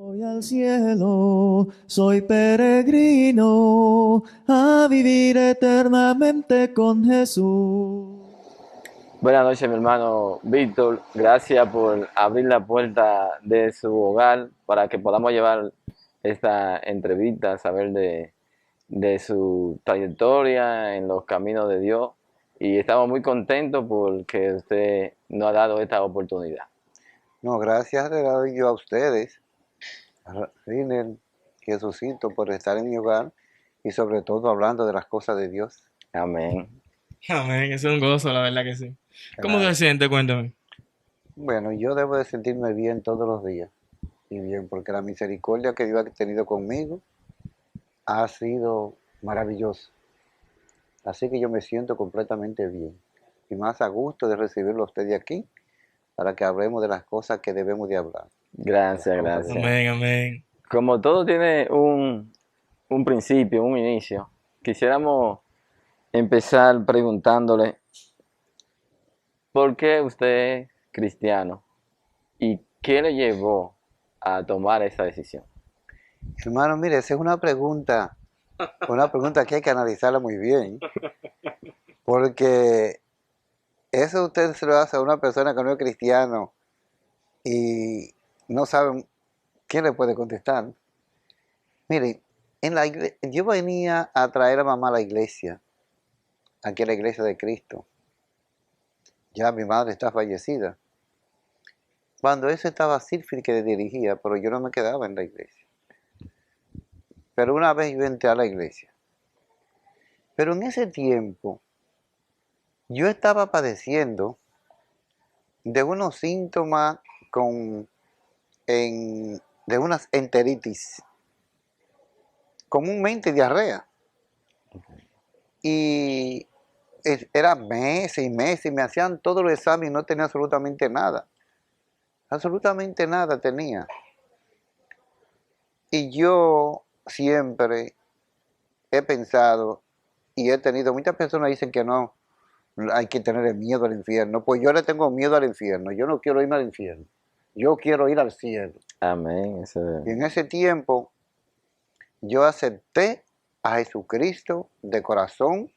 Voy al cielo, soy peregrino a vivir eternamente con Jesús. Buenas noches, mi hermano Víctor. Gracias por abrir la puerta de su hogar para que podamos llevar esta entrevista, saber de su trayectoria en los caminos de Dios. Y estamos muy contentos porque usted nos ha dado esta oportunidad. No, gracias le doy yo a ustedes, a Riner, Jesucito, por estar en mi hogar y sobre todo hablando de las cosas de Dios. Amén. Amén, es un gozo, la verdad que sí. ¿Cómo Claro. se siente? Cuéntame. Bueno, yo debo de sentirme bien todos los días y bien, porque la misericordia que Dios ha tenido conmigo ha sido maravillosa. Así que yo me siento completamente bien y más a gusto de recibirlo a ustedes aquí para que hablemos de las cosas que debemos de hablar. Gracias, Las cosas de gracias. Dios. Amén, amén. Como todo tiene un principio, un inicio, quisiéramos empezar preguntándole, ¿por qué usted es cristiano? ¿Y qué le llevó a tomar esa decisión? Hermano, mire, esa es una pregunta que hay que analizarla muy bien, porque eso usted se lo hace a una persona que no es cristiano y no sabe quién le puede contestar. Mire, yo venía a traer a mamá a la iglesia, aquí a la iglesia de Cristo. Ya mi madre está fallecida. Cuando eso estaba Silfrid que dirigía, pero yo no me quedaba en la iglesia. Pero una vez yo entré a la iglesia. Pero en ese tiempo yo estaba padeciendo de unos síntomas de unas enteritis, comúnmente diarrea. Y era meses y meses, y me hacían todos los exámenes y no tenía absolutamente nada tenía. Y yo siempre he pensado y he tenido, muchas personas dicen que no hay que tener miedo al infierno, pues yo le tengo miedo al infierno, yo no quiero irme al infierno, yo quiero ir al cielo. Amén. Y en ese tiempo yo acepté a Jesucristo de corazón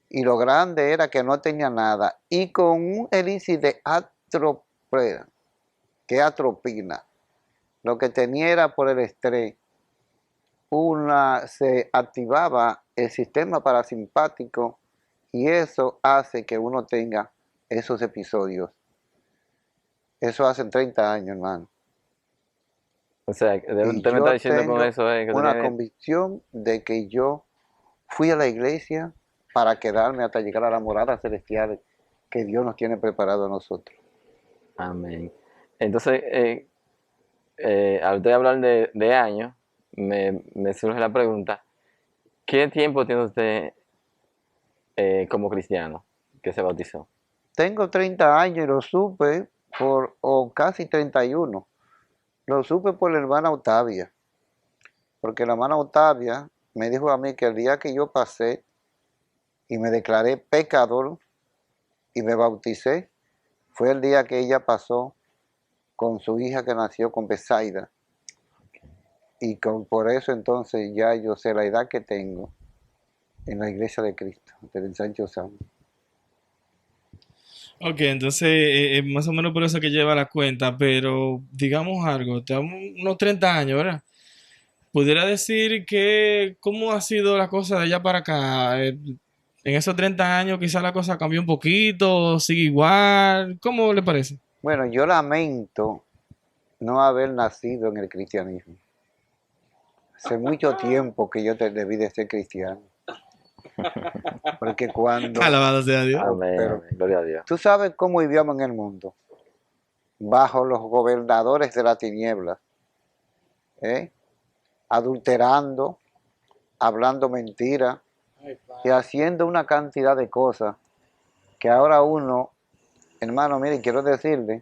y lo grande era que no tenía nada y con un elixir de atropina, que atropina, lo que tenía era por el estrés, se activaba el sistema parasimpático y eso hace que uno tenga esos episodios. Eso hace 30 años, hermano. O sea, Y usted me está yo diciendo con tengo eso que una tiene... convicción de que yo fui a la iglesia para quedarme hasta llegar a la morada celestial que Dios nos tiene preparado a nosotros. Amén. Entonces, al usted hablar de años, me surge la pregunta, ¿qué tiempo tiene usted como cristiano que se bautizó? Tengo 30 años y lo supe o casi 31. Lo supe por la hermana Octavia, porque la hermana Octavia me dijo a mí que el día que yo pasé y me declaré pecador y me bauticé, fue el día que ella pasó con su hija que nació con Besaida. Y por eso entonces ya yo sé la edad que tengo en la iglesia de Cristo, del ensancho santo. Ok, entonces más o menos por eso que lleva la cuenta, pero digamos algo, tenemos unos 30 años, ¿verdad? Pudiera decir que cómo ha sido la cosa de allá para acá. En esos 30 años quizá la cosa cambió un poquito, sigue igual. ¿Cómo le parece? Bueno, yo lamento no haber nacido en el cristianismo. Hace mucho tiempo que yo debí de ser cristiano. Porque Alabado sea Dios. Amén, pero amén, gloria a Dios. tú sabes cómo vivíamos en el mundo, bajo los gobernadores de la tiniebla, ¿eh? Adulterando, hablando mentiras y haciendo una cantidad de cosas que ahora uno, hermano, mire, quiero decirle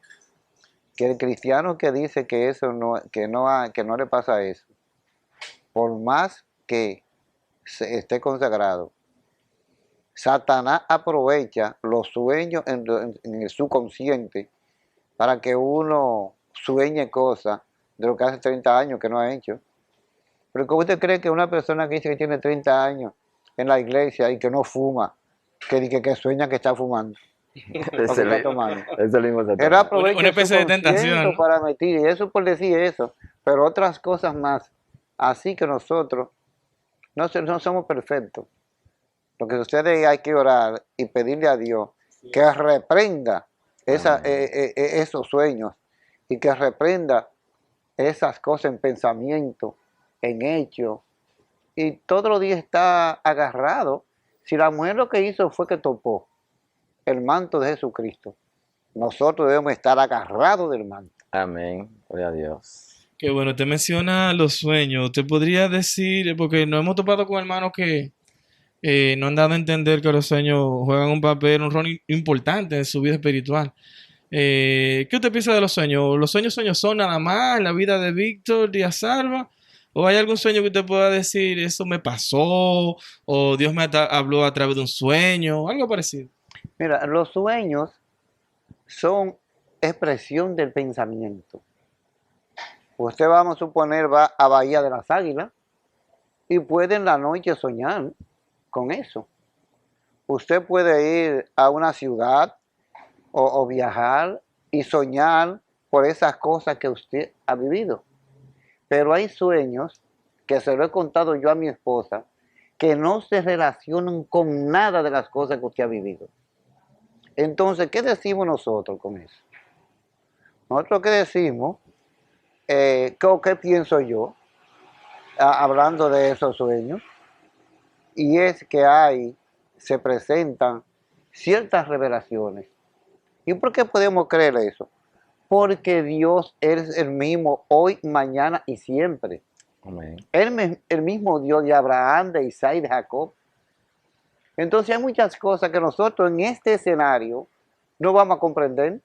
que el cristiano que dice que eso que no le pasa eso, por más que esté consagrado, Satanás aprovecha los sueños en el subconsciente para que uno sueñe cosas de lo que hace 30 años que no ha hecho. Pero ¿cómo usted cree que una persona que dice que tiene 30 años en la iglesia y que no fuma, que sueña que está fumando o que Ese está tomando? Eso mismo se Él toma. aprovecha Una su especie de concierto tentación, ¿no? para mentir, y eso por decir eso, pero otras cosas más. Así que nosotros no somos perfectos. Lo que sucede es hay que orar y pedirle a Dios que reprenda esos sueños y que reprenda esas cosas en pensamiento, en hecho. Y todos los días está agarrado. Si la mujer lo que hizo fue que topó el manto de Jesucristo, nosotros debemos estar agarrados del manto. Amén. Gloria a Dios. Que bueno, te menciona los sueños. Te podría decir, porque nos hemos topado con hermanos que no han dado a entender que los sueños juegan un rol importante en su vida espiritual. ¿Qué usted piensa de los sueños? ¿Los sueños son nada más en la vida de Víctor Díaz Salva? ¿O hay algún sueño que usted pueda decir, eso me pasó? ¿O Dios me habló a través de un sueño? Algo parecido. Mira, los sueños son expresión del pensamiento. Usted, vamos a suponer, va a Bahía de las Águilas y puede en la noche soñar con eso. Usted puede ir a una ciudad o viajar y soñar por esas cosas que usted ha vivido. Pero hay sueños, que se lo he contado yo a mi esposa, que no se relacionan con nada de las cosas que usted ha vivido. Entonces, ¿qué decimos nosotros con eso? Nosotros, ¿qué decimos? ¿Qué pienso yo? Hablando de esos sueños. Y es que se presentan ciertas revelaciones. ¿Y por qué podemos creer eso? Porque Dios es el mismo hoy, mañana y siempre. Amén. El mismo Dios de Abraham, de Isaac y de Jacob. Entonces hay muchas cosas que nosotros en este escenario no vamos a comprender.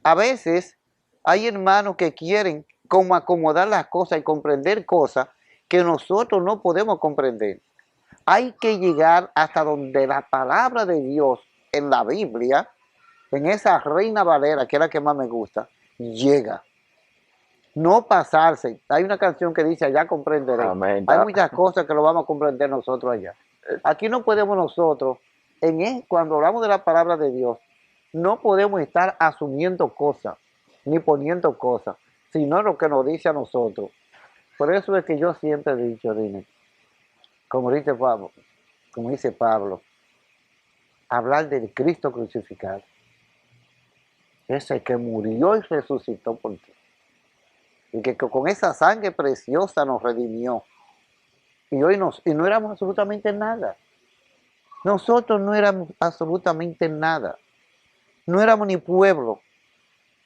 A veces hay hermanos que quieren como acomodar las cosas y comprender cosas que nosotros no podemos comprender. Hay que llegar hasta donde la palabra de Dios en la Biblia, en esa Reina Valera, que es la que más me gusta, llega. No pasarse. Hay una canción que dice, allá comprenderé. Amén. Hay muchas cosas que lo vamos a comprender nosotros allá. Aquí no podemos nosotros, cuando hablamos de la palabra de Dios, no podemos estar asumiendo cosas, ni poniendo cosas, sino lo que nos dice a nosotros. Por eso es que yo siempre he dicho, Dime, como dice Pablo, hablar del Cristo crucificado. Ese que murió y resucitó por ti. Y que con esa sangre preciosa nos redimió. Y no éramos absolutamente nada. Nosotros no éramos absolutamente nada. No éramos ni pueblo.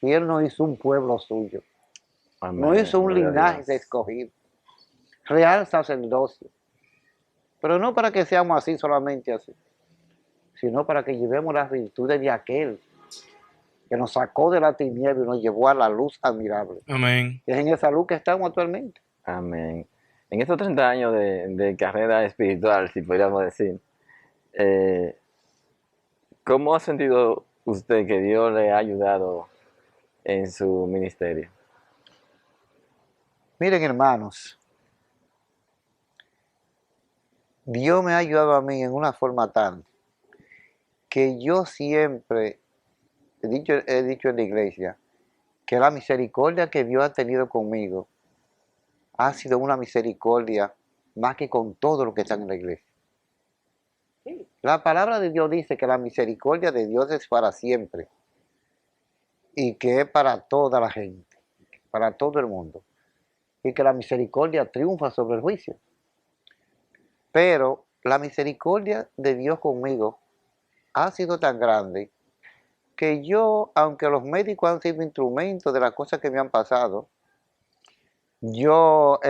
Y Él nos hizo un pueblo suyo. Amén. Nos hizo un Gloria a linaje Dios. de escogido. Real sacerdocio. Pero no para que seamos así, solamente así, sino para que llevemos las virtudes de aquel que nos sacó de la tiniebla y nos llevó a la luz admirable. Amén. Y es en esa luz que estamos actualmente. Amén. En estos 30 años de carrera espiritual, si podríamos decir, ¿cómo ha sentido usted que Dios le ha ayudado en su ministerio? Miren, hermanos, Dios me ha ayudado a mí en una forma tal que yo siempre he dicho en la iglesia que la misericordia que Dios ha tenido conmigo ha sido una misericordia más que con todo lo que están en la iglesia. La palabra de Dios dice que la misericordia de Dios es para siempre y que es para toda la gente, para todo el mundo, y que la misericordia triunfa sobre el juicio. Pero la misericordia de Dios conmigo ha sido tan grande que yo, aunque los médicos han sido instrumentos de las cosas que me han pasado, Dios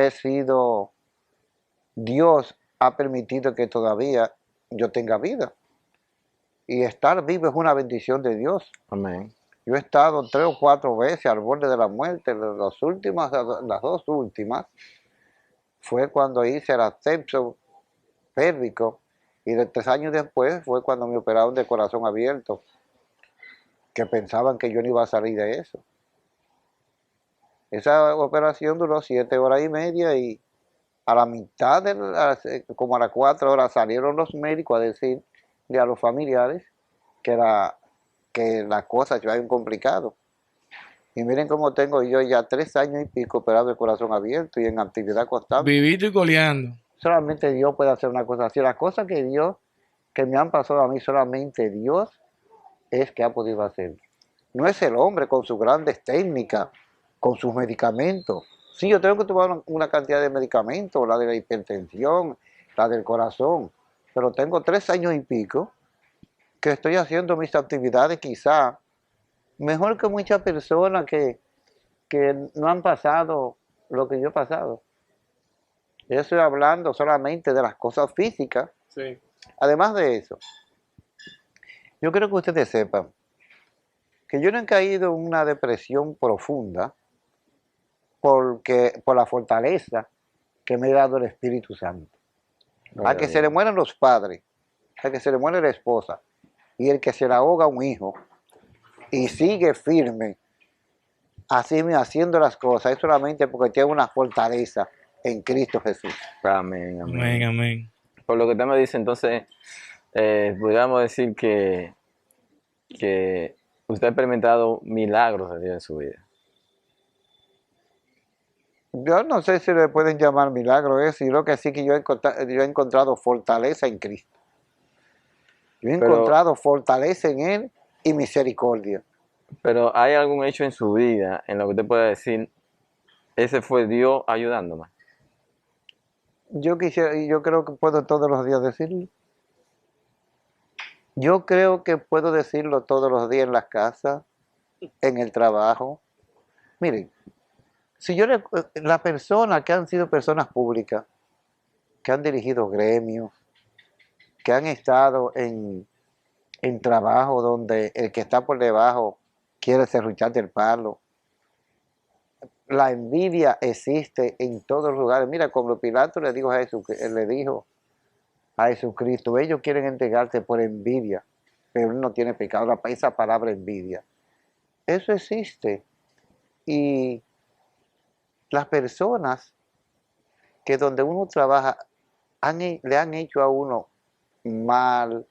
ha permitido que todavía yo tenga vida. Y estar vivo es una bendición de Dios. Amén. Yo he estado 3 o 4 veces al borde de la muerte. Las 2 últimas fue cuando hice el ascenso pélvico, y 3 años después fue cuando me operaron de corazón abierto, que pensaban que yo no iba a salir de eso. Esa operación duró 7 horas y media y a la mitad, como a las 4 horas, salieron los médicos a decirle a los familiares que las cosas se habían complicado. Y miren cómo tengo yo ya 3 años y pico operado el corazón abierto y en actividad constante. Vivito y coleando. Solamente Dios puede hacer una cosa así. Las cosas que me han pasado a mí, solamente Dios es que ha podido hacer. No es el hombre con sus grandes técnicas, con sus medicamentos. Sí, yo tengo que tomar una cantidad de medicamentos, la de la hipertensión, la del corazón, pero tengo 3 años y pico que estoy haciendo mis actividades quizá mejor que muchas personas que no han pasado lo que yo he pasado. Yo estoy hablando solamente de las cosas físicas. Sí. Además de eso, yo quiero que ustedes sepan que yo no he caído en una depresión profunda por la fortaleza que me ha dado el Espíritu Santo. A que se le mueren los padres, a que se le muere la esposa, y el que se le ahoga un hijo, y sigue firme, así haciendo las cosas, es solamente porque tiene una fortaleza en Cristo Jesús. Amén, amén. Amén, amén. Por lo que usted me dice, entonces, podríamos decir que usted ha experimentado milagros de Dios en su vida. Yo no sé si le pueden llamar milagro eso, y lo que sí que yo he encontrado fortaleza en Cristo. Yo he Pero- encontrado fortaleza en Él y misericordia. Pero ¿hay algún hecho en su vida en lo que usted pueda decir, ese fue Dios ayudándome? Yo creo que puedo todos los días decirlo. Yo creo que puedo decirlo todos los días en las casas, en el trabajo. Miren, si las personas que han sido personas públicas, que han dirigido gremios, que han estado en trabajo donde el que está por debajo quiere serruchar del palo, la envidia existe en todos los lugares. Mira, como Pilato le dijo a Jesucristo, ellos quieren entregarte por envidia, pero él no tiene pecado. Esa palabra envidia, eso existe. Y las personas que donde uno trabaja le han hecho a uno mal,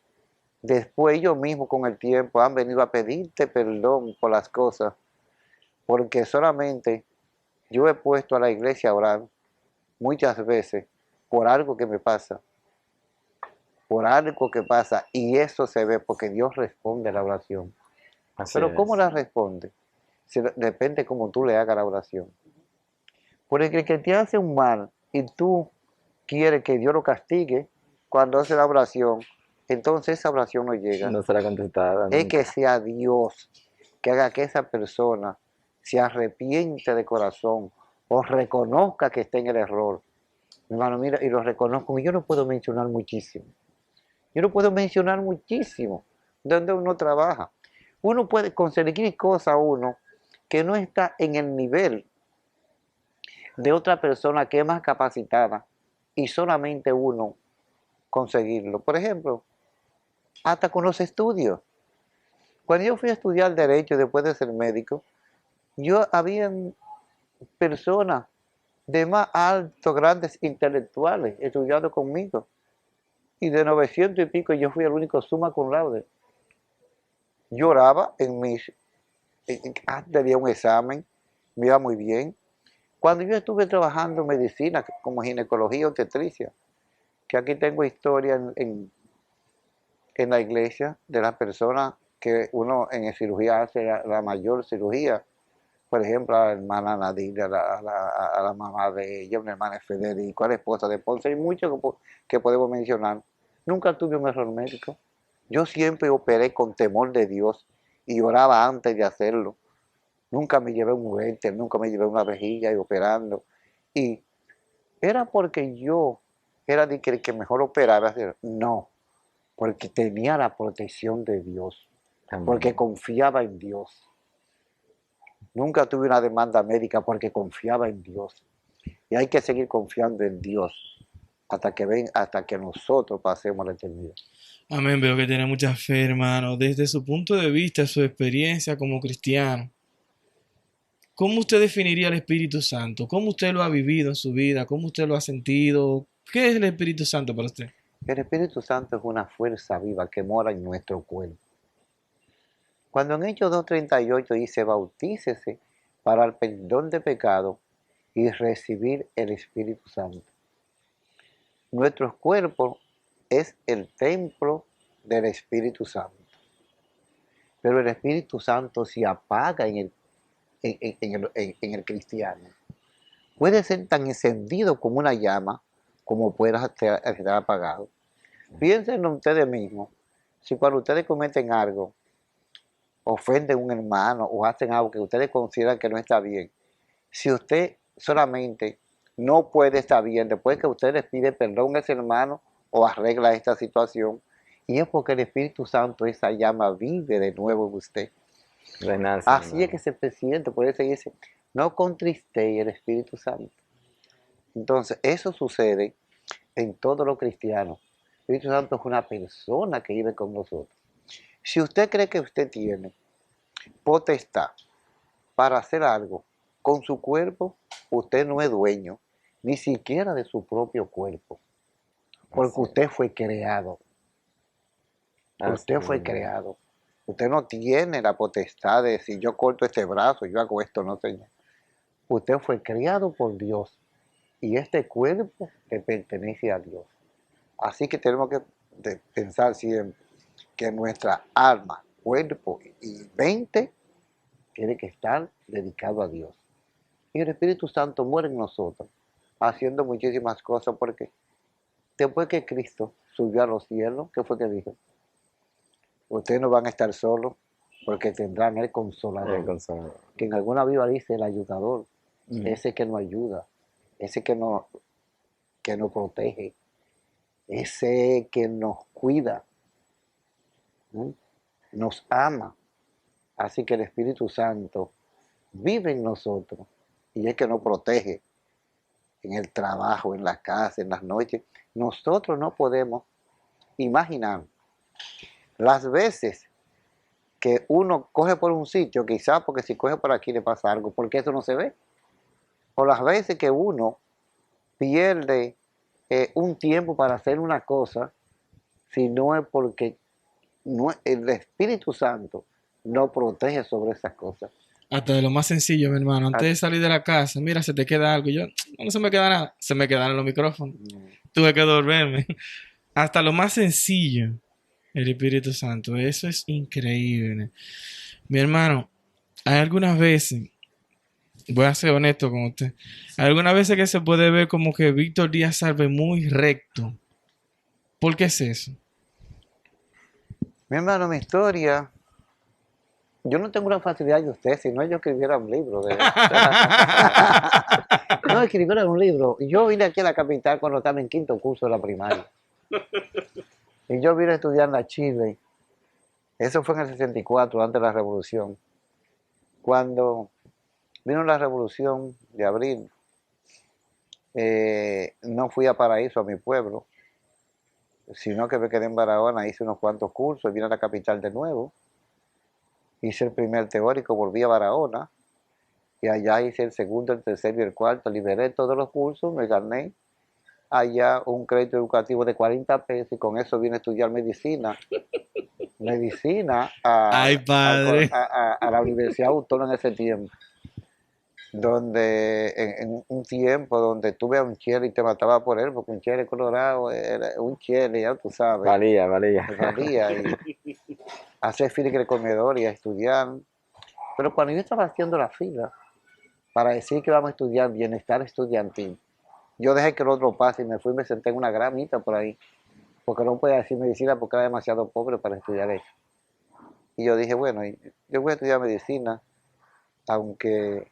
después ellos mismos con el tiempo han venido a pedirte perdón por las cosas, porque solamente yo he puesto a la iglesia a orar muchas veces por algo que me pasa, y eso se ve porque Dios responde a la oración. Así Pero es. ¿cómo la responde? Depende cómo tú le hagas la oración. Porque el que te hace un mal y tú quieres que Dios lo castigue cuando hace la oración, entonces esa oración no llega. No será contestada Es nunca. que sea Dios que haga que esa persona se arrepiente de corazón o reconozca que está en el error. Mi hermano, mira, y lo reconozco. Y yo no puedo mencionar muchísimo. Donde uno trabaja. Uno puede conseguir cosas que no está en el nivel de otra persona que es más capacitada y solamente uno conseguirlo. Por ejemplo, hasta con los estudios. Cuando yo fui a estudiar Derecho después de ser médico, había personas de más altos, grandes intelectuales estudiando conmigo. Y de 900 y pico yo fui el único summa cum laude. Lloraba antes de un examen, me iba muy bien. Cuando yo estuve trabajando en medicina, como ginecología o obstetricia, que aquí tengo historia en la iglesia de las personas que uno en cirugía hace la mayor cirugía. Por ejemplo, a la hermana Nadir, a la mamá de ella, una hermana Federico, a la esposa de Ponce, hay muchos que podemos mencionar. Nunca tuve un error médico. Yo siempre operé con temor de Dios y oraba antes de hacerlo. Nunca me llevé un juguete, nunca me llevé una vejilla y operando. Y era porque yo era el que mejor operaba. No, porque tenía la protección de Dios, Amén. porque confiaba en Dios. Nunca tuve una demanda médica porque confiaba en Dios. Y hay que seguir confiando en Dios hasta que nosotros pasemos la eternidad. Amén, veo que tiene mucha fe, hermano. Desde su punto de vista, su experiencia como cristiano, ¿cómo usted definiría el Espíritu Santo? ¿Cómo usted lo ha vivido en su vida? ¿Cómo usted lo ha sentido? ¿Qué es el Espíritu Santo para usted? El Espíritu Santo es una fuerza viva que mora en nuestro cuerpo. Cuando en Hechos 2:38 dice, bautícese para el perdón de pecado y recibir el Espíritu Santo. Nuestro cuerpo es el templo del Espíritu Santo. Pero el Espíritu Santo se apaga en el cristiano. Puede ser tan encendido como una llama, como pueda estar apagado. Piensen ustedes mismos, si cuando ustedes cometen algo, ofenden a un hermano o hacen algo que ustedes consideran que no está bien, si usted solamente no puede estar bien, después que usted le pide perdón a ese hermano o arregla esta situación, y es porque el Espíritu Santo, esa llama, vive de nuevo en usted. Renace, Así es que hermano. se siente, por eso dice, no contristéis el Espíritu Santo. Entonces, eso sucede en todos los cristianos. El Espíritu Santo es una persona que vive con nosotros. Si usted cree que usted tiene potestad para hacer algo con su cuerpo, usted no es dueño ni siquiera de su propio cuerpo, porque Así es. usted fue creado. Así Usted es, fue hermano. creado. Usted no tiene la potestad de decir, yo corto este brazo, yo hago esto, no, señor. Usted fue creado por Dios y este cuerpo le pertenece a Dios. Así que tenemos que pensar siempre que nuestra alma, cuerpo y mente tiene que estar dedicado a Dios. Y el Espíritu Santo muere en nosotros, haciendo muchísimas cosas, porque después que Cristo subió a los cielos, ¿qué fue que dijo? Ustedes no van a estar solos, porque tendrán el El Consolador, Consolador. que en alguna Biblia dice el ayudador, Mm. ese que nos ayuda, ese que nos protege, ese que nos cuida, ¿no? Nos ama. Así que el Espíritu Santo vive en nosotros y es que nos protege en el trabajo, en la casa, en las noches. Nosotros no podemos imaginar las veces que uno coge por un sitio, quizás porque si coge por aquí le pasa algo, porque eso no se ve. O las veces que uno pierde un tiempo para hacer una cosa, si no es porque el Espíritu Santo nos protege sobre esas cosas. Hasta de lo más sencillo, mi hermano. Antes de salir de la casa, mira, se te queda algo. Y yo, no se me queda nada. Se me quedaron los micrófonos. Tuve que dormirme. Hasta lo más sencillo, el Espíritu Santo. Eso es increíble. Mi hermano, hay algunas veces, voy a ser honesto con usted, hay algunas veces que se puede ver como que Víctor Díaz Salve muy recto. ¿Por qué es eso? Mi hermano, mi historia, yo no tengo la facilidad de usted, si no yo escribiera un libro. No, escribiera un libro. Yo vine aquí a la capital cuando estaba en quinto curso de la primaria. Y yo vine a estudiar en la Chile. Eso fue en el 64, antes de la revolución. Cuando vino la revolución de abril, no fui a Paraíso, a mi pueblo, sino que me quedé en Barahona, hice unos cuantos cursos, vine a la capital de nuevo, hice el primer teórico, volví a Barahona, y allá hice el segundo, el tercero y el cuarto, liberé todos los cursos, me gané allá un crédito educativo de 40 pesos y con eso vine a estudiar medicina Ay, padre. a la Universidad Autónoma en ese tiempo, donde en un tiempo donde tuve a un chele y te mataba por él, porque un chele colorado era un chele, ya tú sabes, Valía, valía. valía, y hacer fila en el comedor y a estudiar. Pero cuando yo estaba haciendo la fila para decir que vamos a estudiar bienestar estudiantil, yo dejé que el otro pase y me fui y me senté en una gramita por ahí, porque no podía decir medicina porque era demasiado pobre para estudiar eso. Y yo dije, bueno, yo voy a estudiar medicina, aunque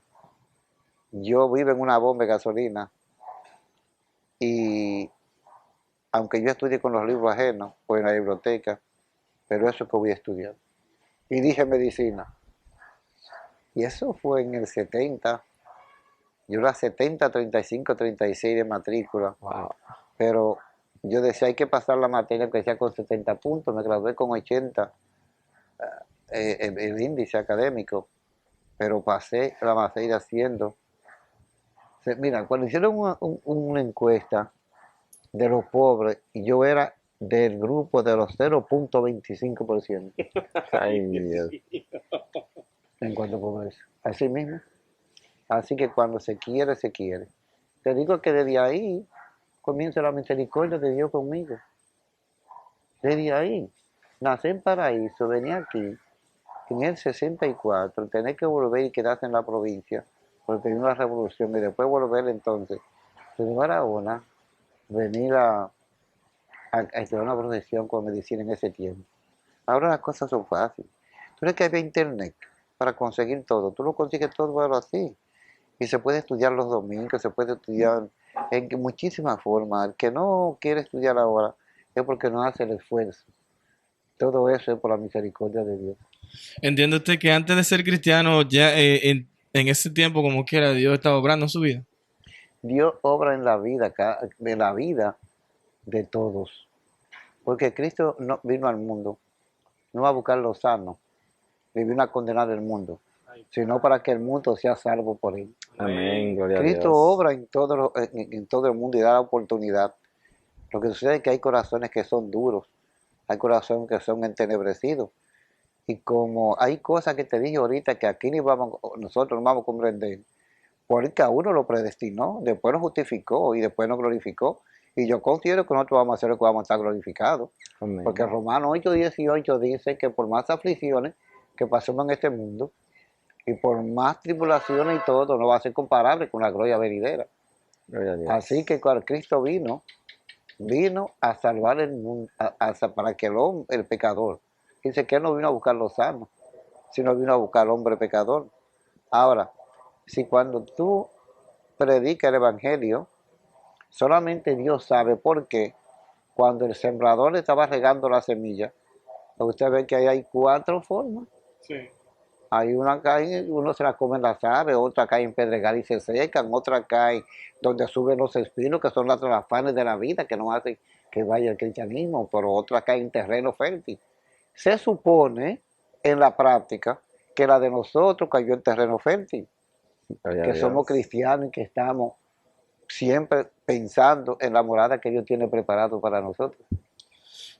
yo vivo en una bomba de gasolina y aunque yo estudie con los libros ajenos o en la biblioteca, pero eso es que voy a estudiar. Y dije medicina. Y eso fue en el 70. Yo era 70, 35, 36 de matrícula. Wow. Pero yo decía, hay que pasar la materia que sea con 70 puntos. Me gradué con 80, el índice académico. pero pasé, la vas a ir haciendo. Mira, cuando hicieron una encuesta de los pobres, y yo era del grupo de los 0,25% Ay, Dios. en cuanto a pobreza. Así mismo. Así que cuando se quiere, se quiere. Te digo que desde ahí comienza la misericordia de Dios conmigo. Desde ahí. Nací en Paraíso, venía aquí en el 64, tener que volver y quedarse en la provincia, porque vino la revolución, y después volver entonces, de Barahona, venir a estudiar una profesión con medicina en ese tiempo. Ahora las cosas son fáciles. Tú ves que había internet para conseguir todo, tú lo consigues todo ahora así. Y se puede estudiar los domingos, se puede estudiar en muchísimas formas. El que no quiere estudiar ahora es porque no hace el esfuerzo. Todo eso es por la misericordia de Dios. ¿Entiende usted que antes de ser cristiano, ya en ese tiempo, como quiera, Dios estaba obrando en su vida? Dios obra en la vida, de todos. Porque Cristo no vino al mundo, no a buscar los sanos, ni vino a condenar el mundo, sino para que el mundo sea salvo por él. Amén, gloria a Cristo Dios. obra en todo el mundo y da la oportunidad. Lo que sucede es que hay corazones que son duros, hay corazones que son entenebrecidos. Y como hay cosas que te dije ahorita que aquí nosotros no vamos a comprender, porque a uno lo predestinó, después lo justificó y después nos glorificó. Y yo considero que nosotros vamos a hacer lo que vamos a estar glorificados. Amén. Porque Romanos 8:18 dice que por más aflicciones que pasemos en este mundo, y por más tribulaciones y todo, no va a ser comparable con la gloria venidera. Gloria a Dios. Así que cuando Cristo vino a salvar el mundo, para que el pecador, dice que él no vino a buscar los sanos, sino vino a buscar al hombre pecador. Ahora, si cuando tú predicas el evangelio, solamente Dios sabe por qué, cuando el sembrador estaba regando la semilla, usted ve que ahí hay 4 formas. Sí. Hay una cae, uno se la come en las aves, otra cae en pedregal y se secan, otra cae donde suben los espinos, que son las afanes de la vida, que no hacen que vaya el cristianismo, pero otra cae en terreno fértil. Se supone, en la práctica, que la de nosotros cayó en terreno fértil, Gloria a que Dios. somos cristianos y que estamos siempre pensando en la morada que Dios tiene preparado para nosotros.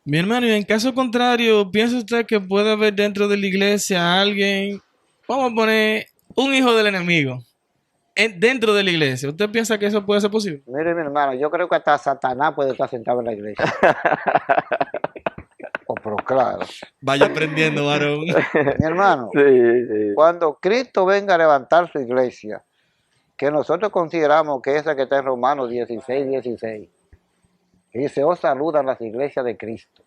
Mi hermano, y en caso contrario, ¿piensa usted que puede haber dentro de la iglesia a alguien, vamos a poner, un hijo del enemigo, dentro de la iglesia? ¿Usted piensa que eso puede ser posible? Mire, mi hermano, yo creo que hasta Satanás puede estar sentado en la iglesia. Oh, pero claro. Vaya aprendiendo, varón. Mi hermano, Sí, sí. cuando Cristo venga a levantar su iglesia, que nosotros consideramos que esa que está en Romanos 16:16, dice, os saludan las iglesias de Cristo.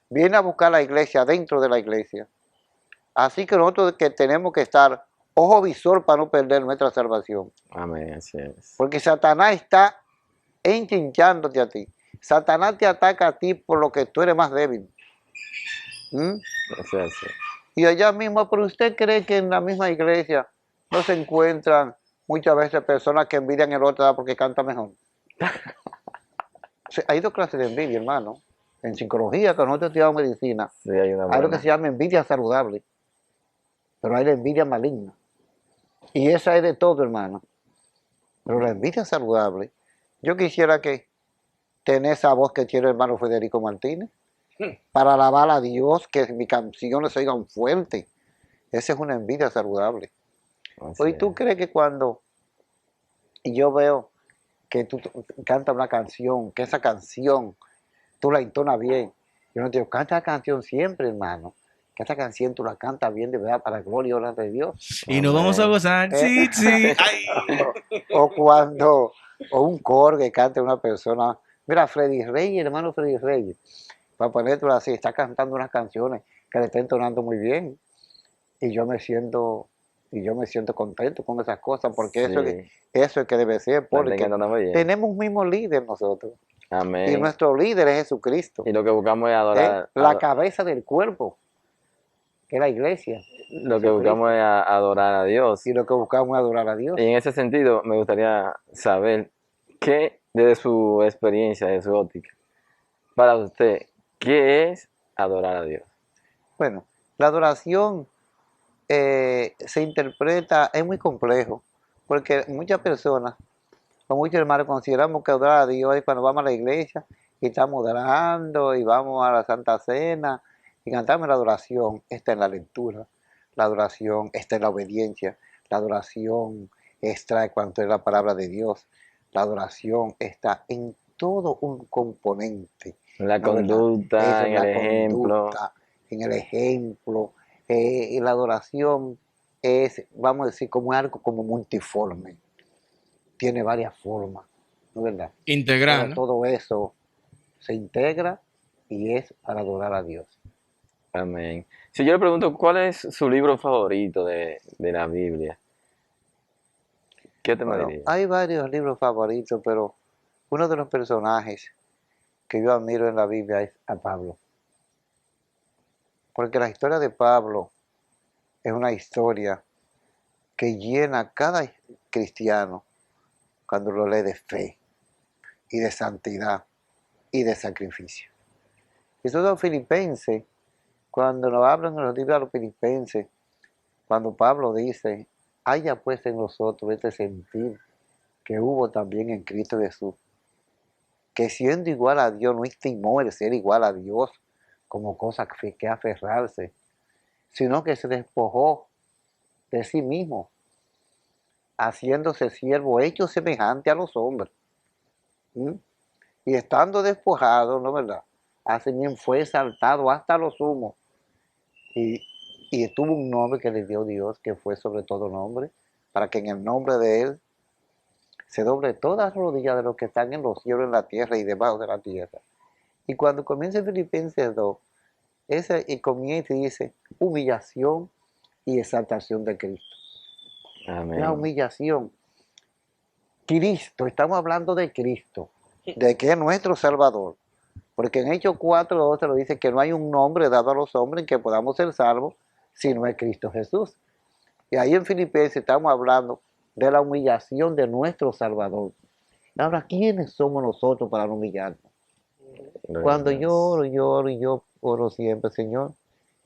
Viene a buscar la iglesia dentro de la iglesia. Así que nosotros que tenemos que estar ojo visor para no perder nuestra salvación. Amén, así es. Porque Satanás está enchinchándote a ti. Satanás te ataca a ti por lo que tú eres más débil. ¿Mm? Así es. Y allá mismo, pero usted cree que en la misma iglesia no se encuentran muchas veces personas que envidian el otro porque canta mejor. O sea, hay 2 clases de envidia, hermano. En psicología, que nosotros estudiamos medicina, Sí, hay una hay lo que buena. se llama envidia saludable, pero hay la envidia maligna. Y esa es de todo, hermano. Pero la envidia saludable, yo quisiera que tener esa voz que tiene el hermano Federico Martínez, para alabar a Dios, que mis canciones se oigan fuertes. Esa es una envidia saludable. Así Hoy tú es. crees que cuando yo veo que tú cantas una canción, que esa canción tú la entonas bien, yo no te digo, canta la canción siempre, hermano, que esa canción tú la cantas bien de verdad para la gloria y honra de Dios. Y nos vamos a gozar. Sí, sí. Ay. O un coro que cante una persona. Mira, Freddy Reyes, hermano Freddy Reyes, para ponértelo así, está cantando unas canciones que le está entonando muy bien. Y yo me siento contento con esas cosas, porque Sí. eso es que debe ser, La porque cantando muy bien. tenemos un mismo líder nosotros. Y Amén. nuestro líder es Jesucristo. Y lo que buscamos es adorar. La cabeza del cuerpo, que es la iglesia. Lo que buscamos es adorar a Dios. Y lo que buscamos es adorar a Dios. Y en ese sentido, me gustaría saber qué, desde su experiencia, de su óptica, para usted, ¿qué es adorar a Dios? Bueno, la adoración se interpreta, es muy complejo, porque muchas personas o muchos hermanos consideramos que adorar a Dios es cuando vamos a la iglesia y estamos orando y vamos a la Santa Cena y cantamos la adoración. Está en la lectura, la adoración está en la obediencia, la adoración está cuando es la palabra de Dios, la adoración está en todo un componente. La ¿No es verdad? conducta, Eso, en en el la ejemplo. conducta, en el ejemplo. Y la adoración es, vamos a decir, como algo como multiforme. Tiene varias formas, ¿no es verdad? Integral, Pero ¿no? todo eso se integra y es para adorar a Dios. Amén. Si yo le pregunto, ¿cuál es su libro favorito de la Biblia? ¿Qué te me Bueno, diría? hay varios libros favoritos, pero uno de los personajes que yo admiro en la Biblia es a Pablo. Porque la historia de Pablo es una historia que llena a cada cristiano cuando lo lee de fe y de santidad y de sacrificio. Eso es los filipenses, cuando nos hablan en los libros de los filipenses, cuando Pablo dice, haya pues en nosotros este sentir que hubo también en Cristo Jesús, que siendo igual a Dios no estimó el ser igual a Dios como cosa que aferrarse, sino que se despojó de sí mismo, haciéndose siervo hecho semejante a los hombres. ¿Mm? Y estando despojado, ¿no es verdad? Así bien fue exaltado hasta lo sumo. Y, y tuvo un nombre que le dio Dios, que fue sobre todo nombre, para que en el nombre de Él se doble todas las rodillas de los que están en los cielos, en la tierra y debajo de la tierra. Y cuando comienza Filipenses 2, y comienza y dice, humillación y exaltación de Cristo. La Amén. humillación. Cristo, estamos hablando de Cristo, de que es nuestro Salvador. Porque en Hechos 4:12 lo dice que no hay un nombre dado a los hombres en que podamos ser salvos si no es Cristo Jesús. Y ahí en Filipenses estamos hablando de la humillación de nuestro Salvador. Ahora, ¿quiénes somos nosotros para no humillarnos? Cuando yo oro, y yo oro siempre, Señor,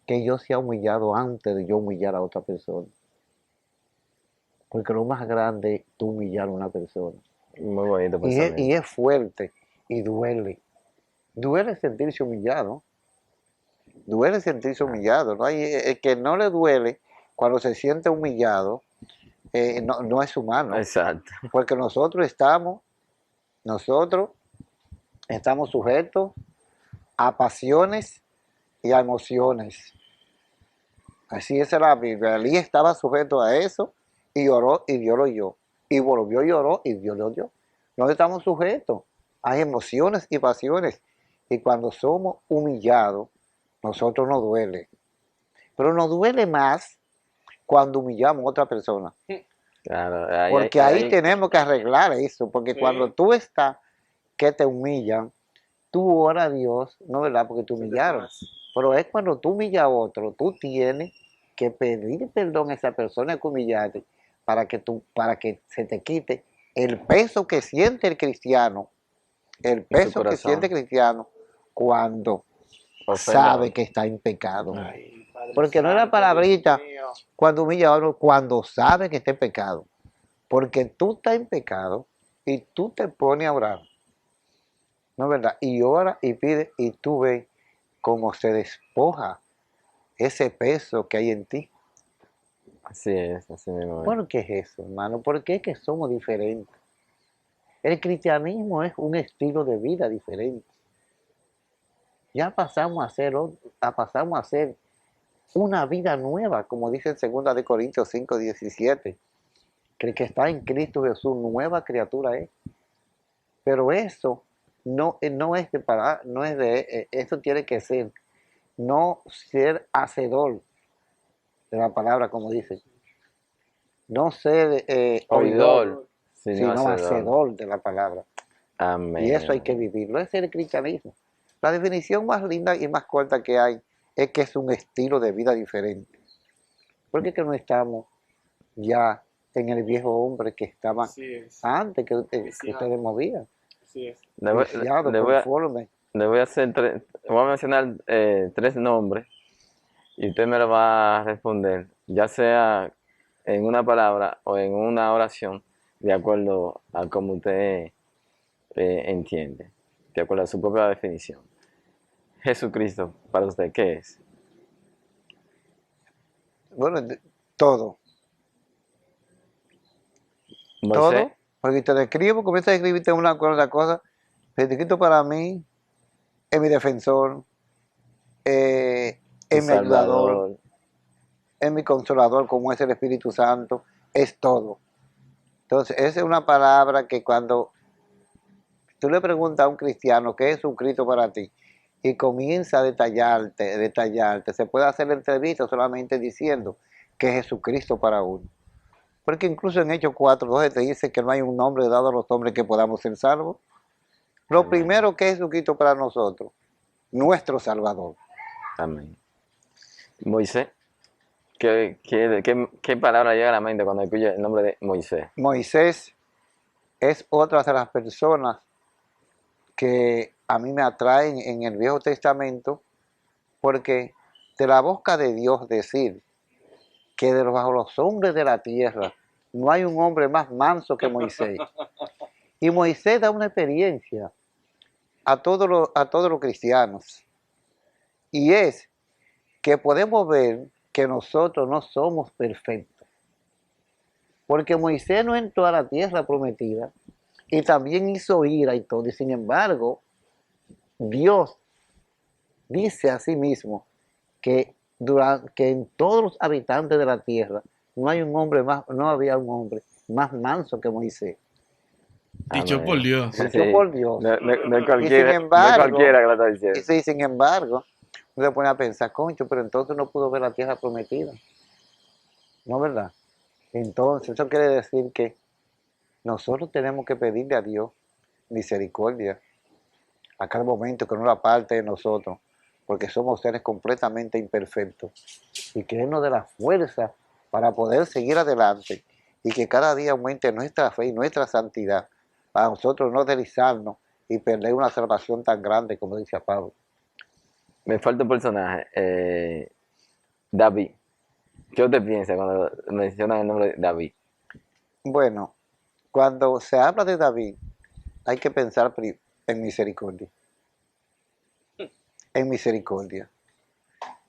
que yo sea humillado antes de yo humillar a otra persona. Porque lo más grande es tú humillar a una persona. Muy bonito Y pensamiento. es fuerte y duele. Duele sentirse humillado. Duele sentirse humillado. ¿No? El que no le duele cuando se siente humillado no es humano. Exacto. Porque nosotros estamos sujetos a pasiones y a emociones. Así es la Biblia. Elí estaba sujeto a eso y oró y Dios lo oyó. Y volvió y oró y Dios lo oyó. No estamos sujetos a emociones y pasiones. Y cuando somos humillados, nosotros nos duele. Pero nos duele más cuando humillamos a otra persona. Claro, Porque ahí tenemos que arreglar eso. Porque cuando tú estás que te humillan, tú oras a Dios, no verdad, porque te humillaron. Pero es cuando tú humillas a otro, tú tienes que pedir perdón a esa persona que humillaste para que se te quite el peso que siente el cristiano, el en su peso que corazón. siente el cristiano cuando Ofende a sabe otro. que está en pecado. Ay, Padre Porque no es la Santo, palabrita Dios mío. cuando humilla a otro, cuando sabe que está en pecado. Porque tú estás en pecado y tú te pones a orar, ¿no es verdad? Y ora y pide y tú ves cómo se despoja ese peso que hay en ti. Así es, así mismo es. ¿Por qué es eso, hermano? ¿Por qué es que somos diferentes? El cristianismo es un estilo de vida diferente. Ya pasamos a ser una vida nueva, como dice en 2 Corintios 5:17, que el que está en Cristo Jesús, nueva criatura es. Pero eso no es eso tiene que ser, no ser hacedor de la palabra, como dice. No ser oidor, Sino sino hacedor. hacedor de la palabra. Amén. Y eso hay que vivirlo. Ese es el cristianismo. La definición más linda y más corta que hay es que es un estilo de vida diferente. Porque que no estamos ya en el viejo hombre que estaba Así es. antes que ustedes movían, Así es. Le voy, viciado, le voy a, conforme. le voy a hacer voy a mencionar 3 nombres y usted me lo va a responder. ya sea en una palabra o en una oración, de acuerdo a cómo usted entiende, de acuerdo a su propia definición. Jesucristo, para usted, ¿qué es? Bueno, todo, Moisés, todo, porque te describo, comienza a describirte una cosa. Jesucristo para mí es mi defensor, eh, tu es mi ayudador, Salvador. es mi consolador, como es el Espíritu Santo, es todo. Entonces, esa es una palabra que cuando tú le preguntas a un cristiano qué es Jesucristo para ti, y comienza a detallarte, se puede hacer la entrevista solamente diciendo que es Jesucristo para uno. Porque incluso en Hechos 4:12 te dice que no hay un nombre dado a los hombres que podamos ser salvos. Lo Amén. primero que es Jesucristo para nosotros, nuestro Salvador. Amén. Moisés, ¿qué palabra llega a la mente cuando escucha el nombre de Moisés? Moisés es otra de las personas que a mí me atraen en el Viejo Testamento, porque de la boca de Dios decir que bajo los hombres de la tierra no hay un hombre más manso que Moisés. Y Moisés da una experiencia a todos los cristianos, y es que podemos ver que nosotros no somos perfectos, porque Moisés no entró a la tierra prometida y también hizo ira y todo, y sin embargo Dios dice a sí mismo que en todos los habitantes de la tierra no había un hombre más manso que Moisés. Dicho por Amén. Dios. Dicho Sí, por Dios. no es Y sin cualquiera, no es embargo, cualquiera que lo está diciendo. y sin embargo, uno se pone a pensar, concho, pero entonces no pudo ver la tierra prometida. ¿No, verdad? Entonces, eso quiere decir que nosotros tenemos que pedirle a Dios misericordia a cada momento que no la parte de nosotros, porque somos seres completamente imperfectos, y que Él nos dé la fuerza para poder seguir adelante, y que cada día aumente nuestra fe y nuestra santidad, para nosotros no deslizarnos y perder una salvación tan grande como dice Pablo. Me falta un personaje, David. ¿Qué usted piensa cuando mencionan el nombre de David? Bueno, cuando se habla de David, hay que pensar en misericordia. En misericordia.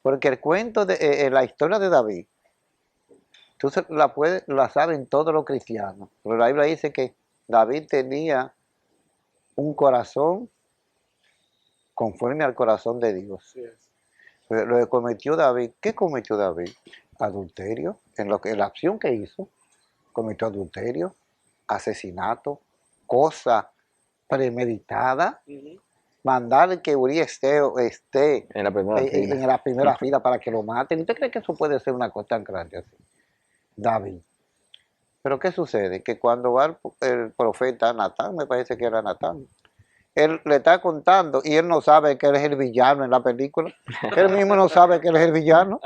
Porque el cuento de la historia de David, la saben todos los cristianos. Pero la Biblia dice que David tenía un corazón conforme al corazón de Dios. Pero lo que cometió David, ¿qué cometió David? Adulterio, en la acción que hizo, cometió adulterio, asesinato, cosa premeditada, mandar que Urias esté En la primera fila. en la primera fila para que lo maten. ¿Usted cree que eso puede ser una cosa tan grande así? David. Pero ¿qué sucede? Que cuando va el profeta Natán, me parece que era Natán, él le está contando y él no sabe que él es el villano en la película. Él mismo no sabe que él es el villano.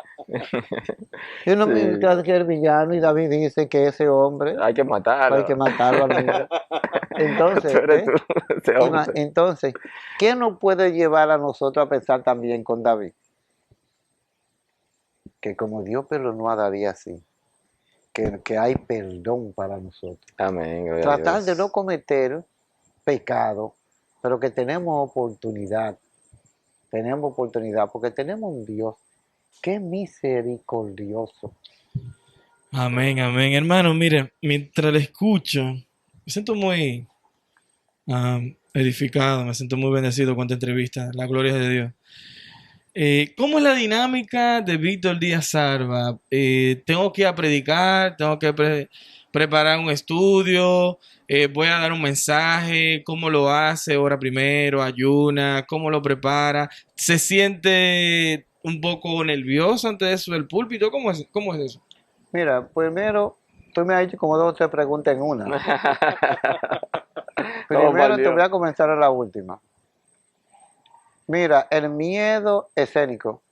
Él no Sí, sabe que es el villano, y David dice que ese hombre hay que matarlo. hay que matarlo al mismo. Entonces, Tú eres tú, ese hombre. entonces, ¿qué nos puede llevar a nosotros a pensar también con David? Que como Dios perdonó a David así, que hay perdón para nosotros. Amén, gloria a Tratar de Dios. no cometer pecado, pero que tenemos oportunidad, porque tenemos un Dios que es misericordioso. Amén, amén. Hermano, mire, mientras le escucho, me siento muy edificado, me siento muy bendecido con esta entrevista. La gloria es de Dios. ¿Cómo es la dinámica de Víctor Díaz Sarva? ¿Tengo que ir a predicar? ¿Tengo que preparar un estudio? ¿Voy a dar un mensaje? ¿Cómo lo hace? ¿Ora primero? ¿Ayuna? ¿Cómo lo prepara? ¿Se siente un poco nervioso ante eso del púlpito? ¿Cómo es eso? Mira, primero, tú me has hecho como 2 o 3 preguntas en una. ¿Cómo Primero te valió? voy a comenzar a la última. Mira, el miedo escénico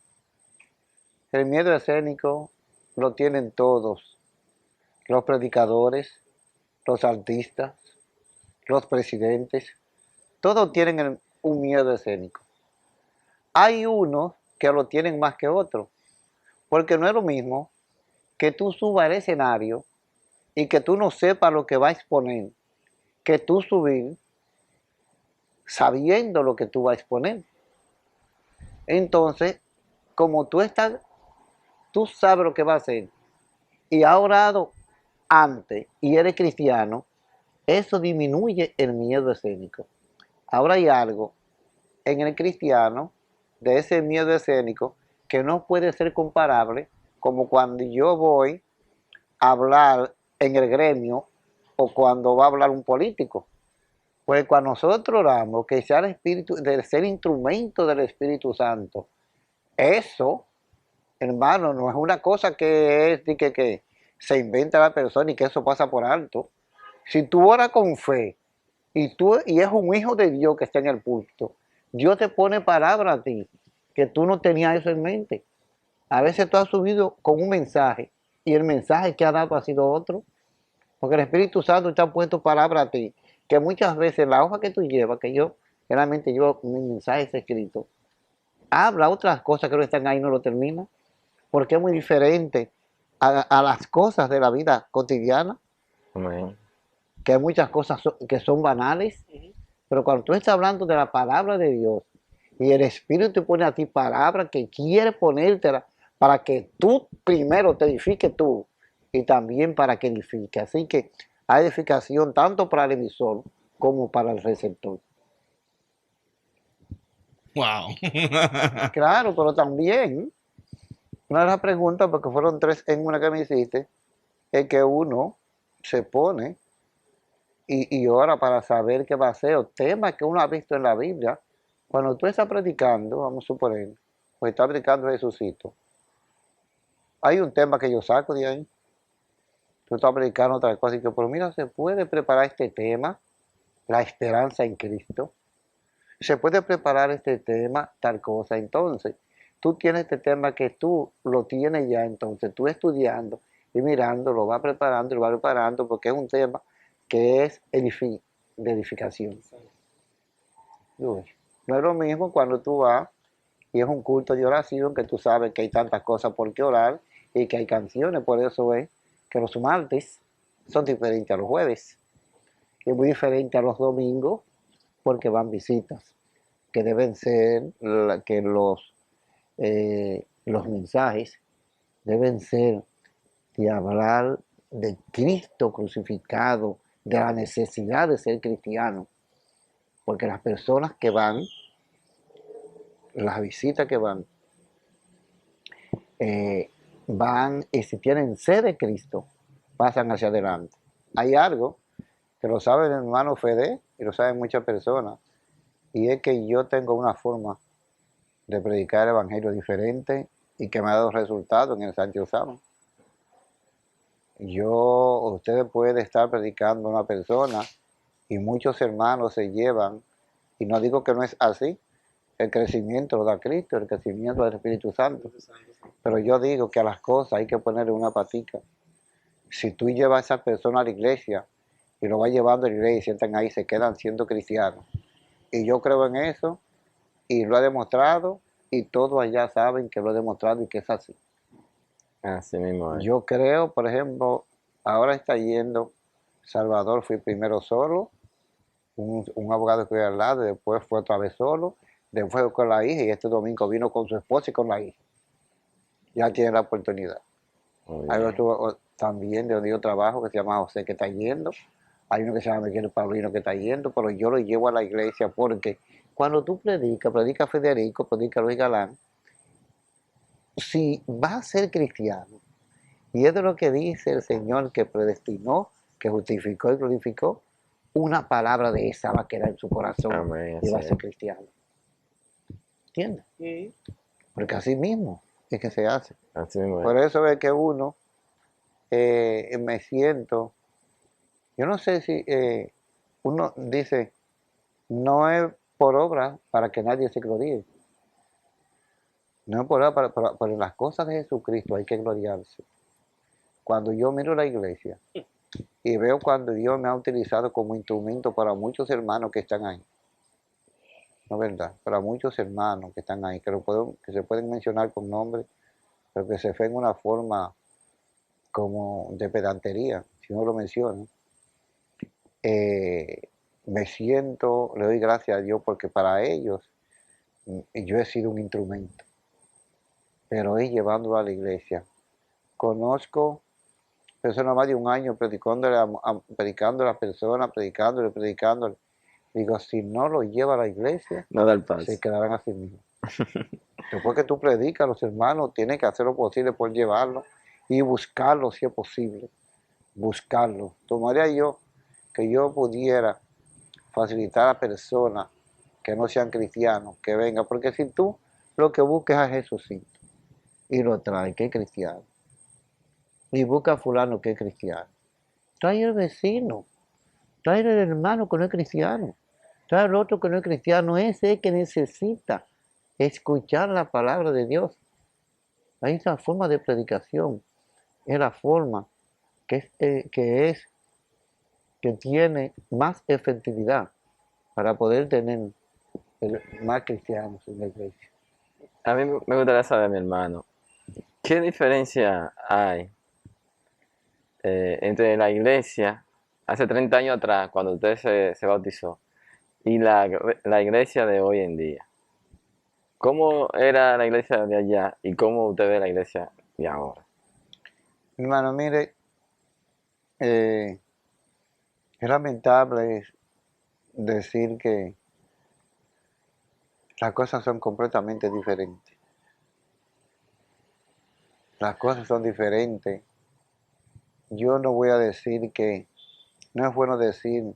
lo tienen todos, los predicadores, los artistas, los presidentes, todos tienen un miedo escénico. Hay unos que lo tienen más que otros, porque no es lo mismo que tú subas al escenario y que tú no sepas lo que va a exponer, que tú subir sabiendo lo que tú vas a exponer. Entonces, como tú sabes lo que va a hacer y has orado antes y eres cristiano, eso disminuye el miedo escénico. Ahora hay algo en el cristiano de ese miedo escénico que no puede ser comparable como cuando yo voy a hablar en el gremio o cuando va a hablar un político. Pues cuando nosotros oramos que sea el Espíritu, de ser instrumento del Espíritu Santo, eso, hermano, no es una cosa que es que se inventa la persona y que eso pasa por alto. Si tú oras con fe y es un hijo de Dios que está en el púlpito, Dios te pone palabra a ti, que tú no tenías eso en mente. A veces tú has subido con un mensaje y el mensaje que ha dado ha sido otro, porque el Espíritu Santo te ha puesto palabra a ti, que muchas veces la hoja que tú llevas, que yo generalmente llevo mi mensaje escrito, habla otras cosas que no están ahí y no lo termina, porque es muy diferente a las cosas de la vida cotidiana, Amén. que hay muchas cosas que son banales, pero cuando tú estás hablando de la palabra de Dios y el Espíritu te pone a ti palabra que quiere ponértela para que tú primero te edifiques tú y también para que edifique. Así que hay edificación tanto para el emisor como para el receptor. Wow. Claro, pero también una de las preguntas, porque fueron tres en una que me hiciste, es que uno se pone y ora para saber qué va a hacer, o temas que uno ha visto en la Biblia. Cuando tú estás predicando, vamos a suponer, o estás predicando Jesucito, hay un tema que yo saco de ahí. Tú estás predicando otra cosa y que, pero mira, se puede preparar este tema, la esperanza en Cristo. Se puede preparar este tema, tal cosa. Entonces, tú tienes este tema que tú lo tienes ya, entonces tú estudiando y mirando, lo vas preparando y lo vas preparando porque es un tema que es de edificación. Uy, no es lo mismo cuando tú vas y es un culto de oración que tú sabes que hay tantas cosas por qué orar y que hay canciones, por eso es que los martes son diferentes a los jueves y muy diferentes a los domingos porque van visitas, que deben ser que los mensajes deben ser de hablar de Cristo crucificado, de la necesidad de ser cristiano, porque las personas que van, las visitas que van y si tienen sed de Cristo, pasan hacia adelante. Hay algo que lo sabe el hermano Fede y lo saben muchas personas, y es que yo tengo una forma de predicar el evangelio diferente y que me ha dado resultados en el Sancho Sama. Ustedes pueden estar predicando a una persona y muchos hermanos se llevan, y no digo que no es así, el crecimiento lo da Cristo, el crecimiento del Espíritu Santo, pero yo digo que a las cosas hay que ponerle una patica. Si tú llevas a esa persona a la iglesia y lo vas llevando a la iglesia y sientan ahí, se quedan siendo cristianos. Y yo creo en eso y lo he demostrado y todos allá saben que lo he demostrado y que es así. Así mismo es. Yo creo, por ejemplo, ahora está yendo Salvador, fui primero solo, un abogado que iba al lado, después fue otra vez solo, después fue con la hija y este domingo vino con su esposa y con la hija. Ya tiene la oportunidad. Muy Hay bien. otro también de donde yo trabajo que se llama José que está yendo. Hay uno que se llama Miguel Paulino que está yendo, pero yo lo llevo a la iglesia porque cuando tú predica Federico, predica Luis Galán, si vas a ser cristiano, y es de lo que dice el Señor que predestinó, que justificó y glorificó, una palabra de esa va a quedar en su corazón Amén, y va a así ser es. cristiano. ¿Entiendes? Porque así mismo es que se hace. Así mismo es. Por eso es que uno me siento, yo no sé si uno dice, no es por obra para que nadie se gloríe. No es por obra, pero en las cosas de Jesucristo hay que gloriarse. Cuando yo miro la iglesia y veo cuando Dios me ha utilizado como instrumento para muchos hermanos que están ahí, ¿no es verdad? Para muchos hermanos que están ahí, que se pueden mencionar con nombre, pero que se ven en una forma como de pedantería, si no lo menciono. Me siento, le doy gracias a Dios porque para ellos yo he sido un instrumento, pero es llevándolo a la iglesia. Conozco personas más de un año predicando a las personas, predicándole. Digo, si no lo lleva a la iglesia, No da el se paso. quedarán así mismos. Después que tú predicas, los hermanos tienen que hacer lo posible por llevarlo y buscarlo si es posible. Buscarlo. Tomaría yo que yo pudiera facilitar a personas que no sean cristianos que vengan, porque si tú lo que buscas es a Jesucito y lo traes, que es cristiano, y busca a fulano que es cristiano, trae el vecino, trae el hermano que no es cristiano, trae el otro que no es cristiano, ese es que necesita escuchar la palabra de Dios. Hay esa forma de predicación, es la forma que tiene más efectividad para poder tener más cristianos en la iglesia. A mí me gustaría saber, mi hermano, ¿qué diferencia hay entre la iglesia hace 30 años atrás, cuando usted se bautizó, y la iglesia de hoy en día? ¿Cómo era la iglesia de allá y cómo usted ve la iglesia de ahora? Hermano, mire, es lamentable decir que las cosas son completamente diferentes. Las cosas son diferentes. Yo no voy a decir no es bueno decir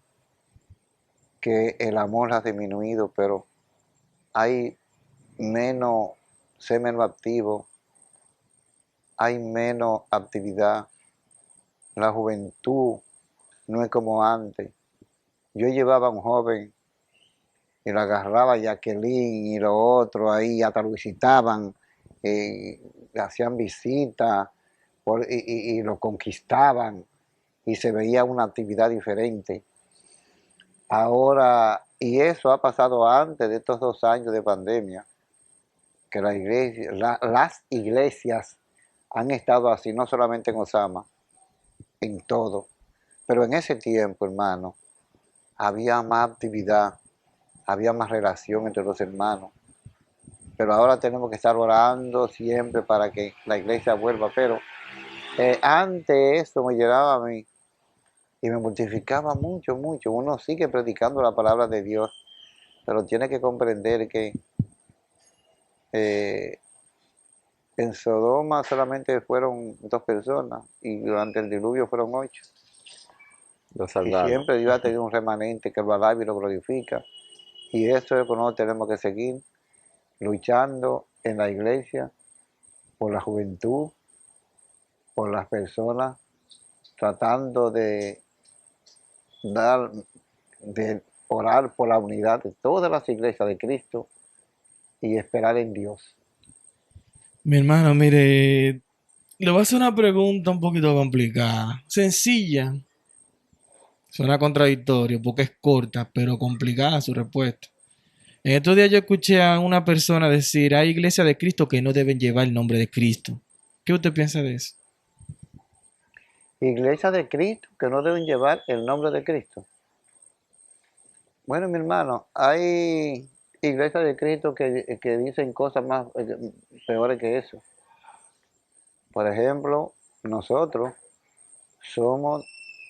que el amor ha disminuido, pero hay menos, ser menos activo, hay menos actividad. La juventud no es como antes. Yo llevaba a un joven y lo agarraba Jacqueline y los otros ahí, hasta lo visitaban, le hacían visitas y lo conquistaban y se veía una actividad diferente. Ahora, y eso ha pasado antes de estos 2 años de pandemia, que las iglesias han estado así, no solamente en Osama, en todo. Pero en ese tiempo, hermano, había más actividad, había más relación entre los hermanos. Pero ahora tenemos que estar orando siempre para que la iglesia vuelva. Pero antes eso me llegaba a mí y me mortificaba mucho, mucho. Uno sigue predicando la palabra de Dios, pero tiene que comprender que eh, en Sodoma solamente fueron 2 personas y durante el diluvio fueron 8. Los Y salvados. siempre Dios ha tenido un remanente que lo alaba y lo glorifica. Y eso es por lo que tenemos que seguir luchando en la iglesia por la juventud, por las personas, tratando dar, de orar por la unidad de todas las iglesias de Cristo y esperar en Dios. Mi hermano, mire, le voy a hacer una pregunta un poquito complicada. Sencilla. Suena contradictorio porque es corta, pero complicada su respuesta. En estos días yo escuché a una persona decir, hay iglesias de Cristo que no deben llevar el nombre de Cristo. ¿Qué usted piensa de eso? Iglesias de Cristo que no deben llevar el nombre de Cristo. Bueno, mi hermano, hay iglesias de Cristo que dicen cosas más peores que eso. Por ejemplo, nosotros somos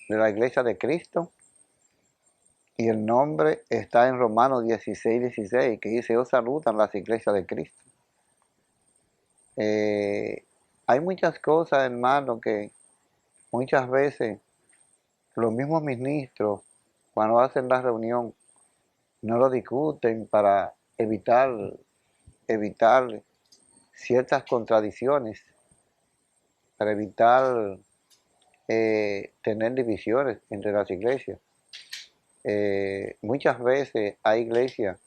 de la iglesia de Cristo y el nombre está en Romanos 16:16, que dice, os saludan las iglesias de Cristo. Hay muchas cosas, hermano, que muchas veces los mismos ministros, cuando hacen la reunión, no lo discuten para evitar ciertas contradicciones, para evitar tener divisiones entre las iglesias. Muchas veces hay iglesias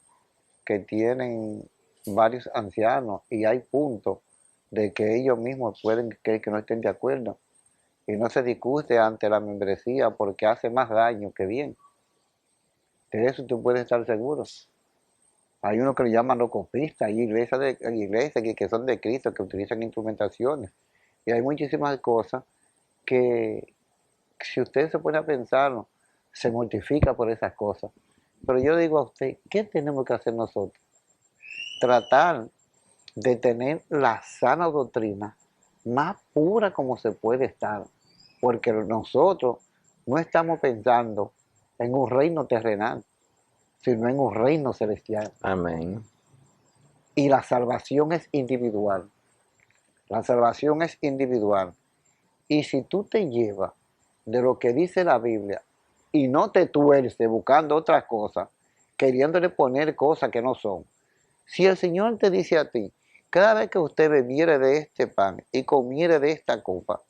que tienen varios ancianos y hay puntos de que ellos mismos pueden que no estén de acuerdo y no se discute ante la membresía porque hace más daño que bien. De eso tú puedes estar seguro. Hay uno que le llaman los copistas, hay iglesias que son de Cristo, que utilizan instrumentaciones. Y hay muchísimas cosas que si usted se pone a pensarlo, se mortifica por esas cosas. Pero yo digo a usted, ¿qué tenemos que hacer nosotros? Tratar de tener la sana doctrina más pura como se puede estar, porque nosotros no estamos pensando en un reino terrenal, sino en un reino celestial. Amén. Y la salvación es individual. La salvación es individual. Y si tú te llevas de lo que dice la Biblia y no te tuerces buscando otras cosas, queriéndole poner cosas que no son. Si el Señor te dice a ti, cada vez que usted bebiere de este pan y comiere de esta copa,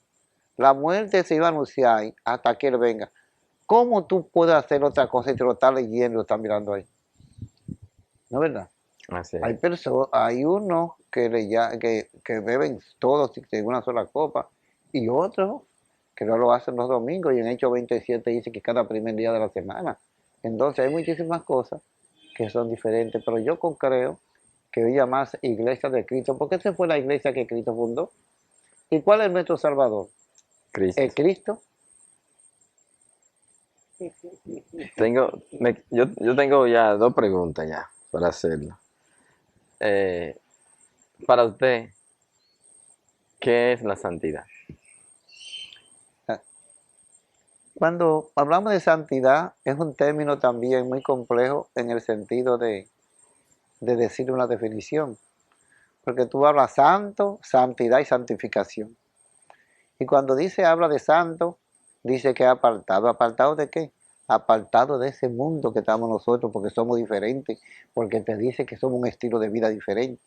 la muerte se iba a anunciar hasta que Él venga. ¿Cómo tú puedes hacer otra cosa y te lo estás leyendo y lo estás mirando ahí? ¿No es verdad? Así Hay es. personas, hay unos que beben todos de una sola copa y otros que no lo hacen los domingos y en Hechos 27 dice que cada primer día de la semana. Entonces hay muchísimas cosas que son diferentes, pero yo creo que hoy más iglesia de Cristo, porque esa fue la iglesia que Cristo fundó. ¿Y cuál es nuestro Salvador? Cristo. El Cristo. Yo tengo ya dos preguntas ya para hacerlo. Para usted, ¿qué es la santidad? Cuando hablamos de santidad, es un término también muy complejo en el sentido de decir una definición. Porque tú hablas santo, santidad y santificación. Y cuando habla de santo, dice que es apartado. ¿Apartado de qué? Apartado de ese mundo que estamos nosotros, porque somos diferentes, porque te dice que somos un estilo de vida diferente.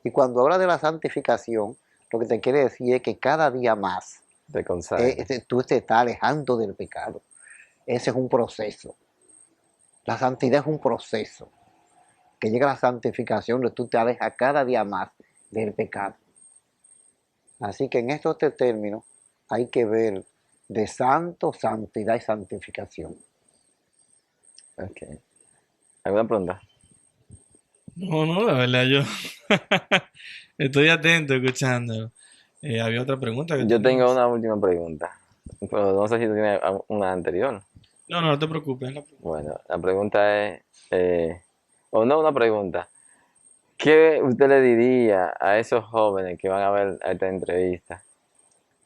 Y cuando habla de la santificación, lo que te quiere decir es que cada día más Te consagra. tú te estás alejando del pecado. Ese es un proceso. La santidad es un proceso. Que llega a la santificación, donde tú te alejas cada día más del pecado. Así que en estos tres términos hay que ver de santo, santidad y santificación. Ok. ¿Alguna pregunta? No, la verdad, yo estoy atento escuchando. Había otra pregunta que Yo tengo tenías. una última pregunta, pero no sé si tú tienes una anterior. No te preocupes. Bueno, la pregunta es, o no una pregunta, ¿qué usted le diría a esos jóvenes que van a ver esta entrevista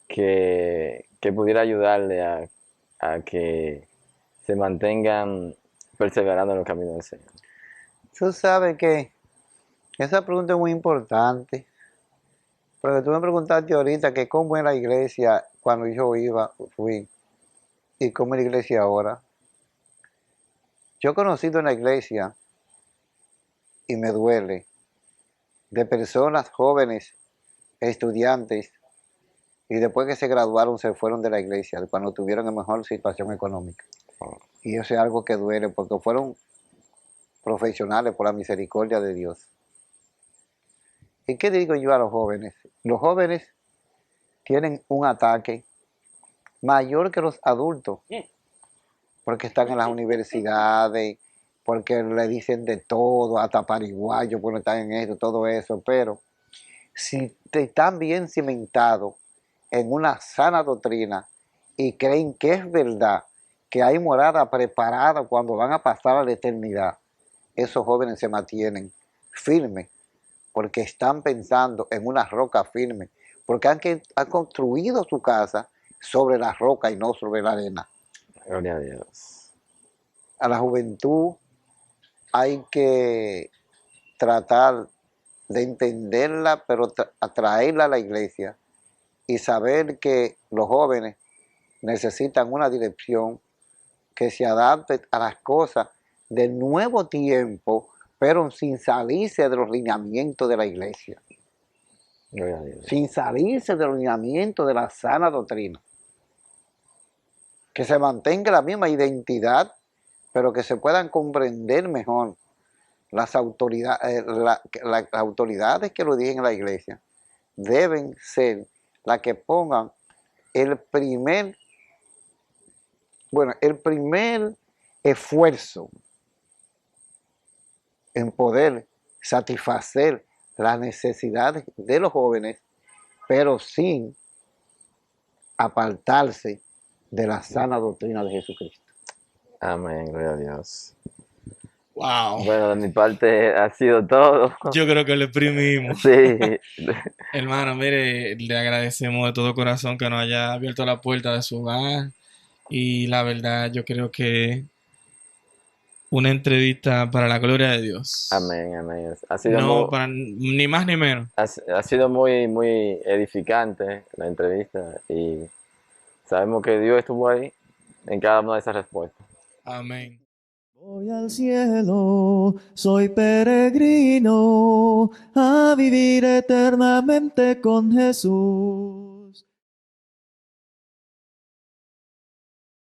que pudiera ayudarle a que se mantengan perseverando en los caminos del Señor? Tú sabes que esa pregunta es muy importante, porque tú me preguntaste ahorita que cómo era la iglesia cuando yo fui, y cómo es la iglesia ahora. Yo he conocido en la iglesia, y me duele, de personas jóvenes, estudiantes, y después que se graduaron se fueron de la iglesia, cuando tuvieron una mejor situación económica. Y eso es algo que duele, porque fueron profesionales por la misericordia de Dios. ¿Y qué digo yo a los jóvenes? Los jóvenes tienen un ataque mayor que los adultos, porque están en las universidades, porque le dicen de todo, hasta pariguayo, porque están en esto, todo eso, pero si están bien cimentados en una sana doctrina y creen que es verdad, que hay morada preparada cuando van a pasar a la eternidad, esos jóvenes se mantienen firmes, porque están pensando en una roca firme, porque han construido su casa sobre la roca y no sobre la arena. Gloria a Dios. A la juventud hay que tratar de entenderla, pero atraerla a la iglesia y saber que los jóvenes necesitan una dirección que se adapte a las cosas del nuevo tiempo, pero sin salirse de los lineamientos de la iglesia, Gloria a Dios. sin salirse de los lineamientos de la sana doctrina. Que se mantenga la misma identidad, pero que se puedan comprender mejor las autoridades, las autoridades que lo dirigen en la iglesia. Deben ser las que pongan el primer esfuerzo en poder satisfacer las necesidades de los jóvenes, pero sin apartarse de la sana doctrina de Jesucristo. Amén, gloria a Dios. Wow. Bueno, de mi parte ha sido todo. Yo creo que le exprimimos. Sí, Hermano, mire, le agradecemos de todo corazón que nos haya abierto la puerta de su hogar. Y la verdad, yo creo que una entrevista para la gloria de Dios. amén, amén. Ha sido No muy, para ni más ni menos. ha sido muy, muy edificante la entrevista y sabemos que Dios estuvo ahí en cada una de esas respuestas. Amén. Voy al cielo, soy peregrino, a vivir eternamente con Jesús.